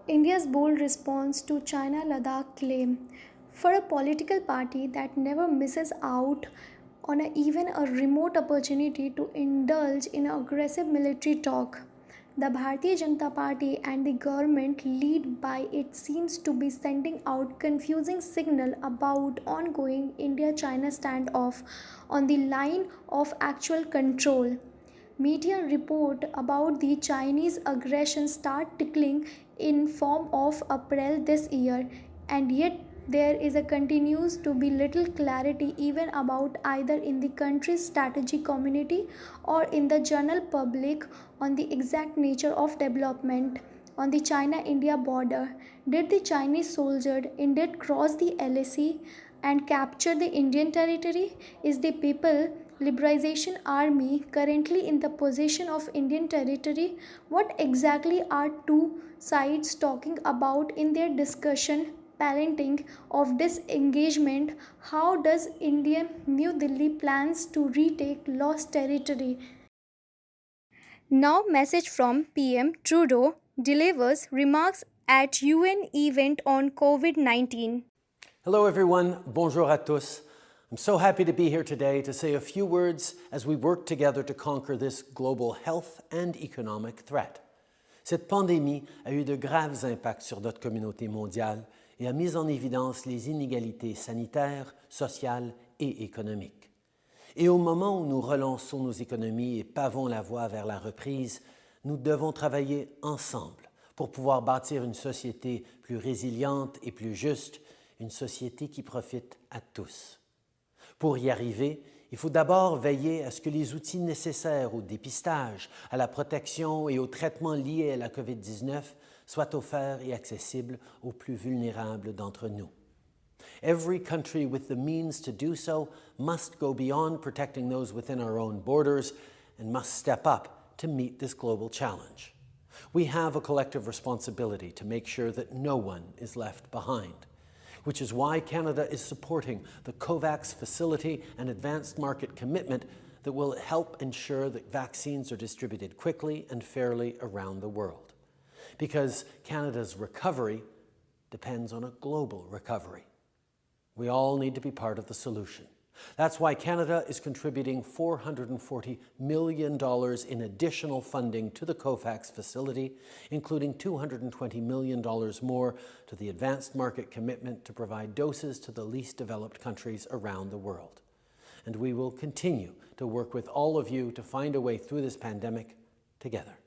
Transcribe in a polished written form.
India's bold response to China Ladakh claim. For a political party that never misses out on even a remote opportunity to indulge in aggressive military talk, the Bharatiya Janata Party and the government lead by it seems to be sending out confusing signal about ongoing India-China standoff on the line of actual control. Media report about the Chinese aggression start tickling in form of April this year, and yet there is a continues to be little clarity even about either in the country's strategy community or in the general public on the exact nature of development on the China India border. Did the Chinese soldier indeed cross the LAC and capture the Indian territory? Is the People Liberation Army currently in the possession of Indian territory? What exactly are two sides talking about in their discussion? Parenting of disengagement. How does Indian New Delhi plans to retake lost territory? Now, message from PM Trudeau delivers remarks at UN event on COVID 19. Hello everyone, bonjour à tous. I'm so happy to be here today to say a few words as we work together to conquer this global health and economic threat. Cette pandémie a eu de graves impacts sur notre communauté mondiale et a mis en évidence les inégalités sanitaires, sociales et économiques. Et au moment où nous relançons nos économies et pavons la voie vers la reprise, nous devons travailler ensemble pour pouvoir bâtir une société plus résiliente et plus juste, une société qui profite à tous. Pour y arriver, il faut d'abord veiller à ce que les outils nécessaires au dépistage, à la protection et au traitement liés à la COVID-19 soient offerts et accessibles aux plus vulnérables d'entre nous. Every country with the means to do so must go beyond protecting those within our own borders and must step up to meet this global challenge. We have a collective responsibility to make sure that no one is left behind, which is why Canada is supporting the COVAX facility and advanced market commitment that will help ensure that vaccines are distributed quickly and fairly around the world. Because Canada's recovery depends on a global recovery. We all need to be part of the solution. That's why Canada is contributing $440 million in additional funding to the COVAX facility, including $220 million more to the advanced market commitment to provide doses to the least developed countries around the world. And we will continue to work with all of you to find a way through this pandemic together.